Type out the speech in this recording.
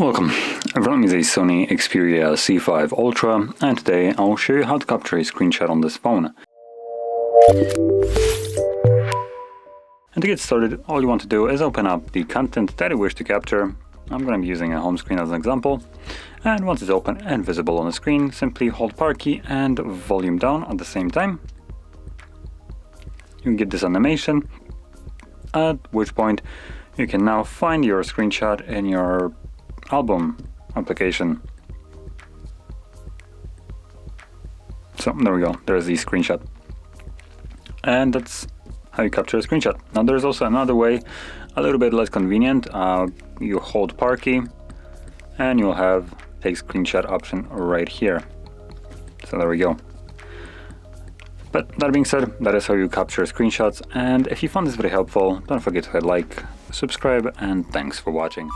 Welcome, in front of me is a SONY Xperia C5 Ultra, and today I'll show you how to capture a screenshot on this phone. And to get started, all you want to do is open up the content that you wish to capture. I'm going to be using a home screen as an example. And once it's open and visible on the screen, simply hold power key and volume down at the same time. You can get this animation, at which point you can now find your screenshot in your album application. So there we go, there's the screenshot. And that's how you capture a screenshot. Now there's also another way, a little bit less convenient. You hold power key and you'll have take screenshot option right here. So there we go. But that being said, that is how you capture screenshots. And if you found this very helpful, don't forget to hit like, subscribe, and thanks for watching.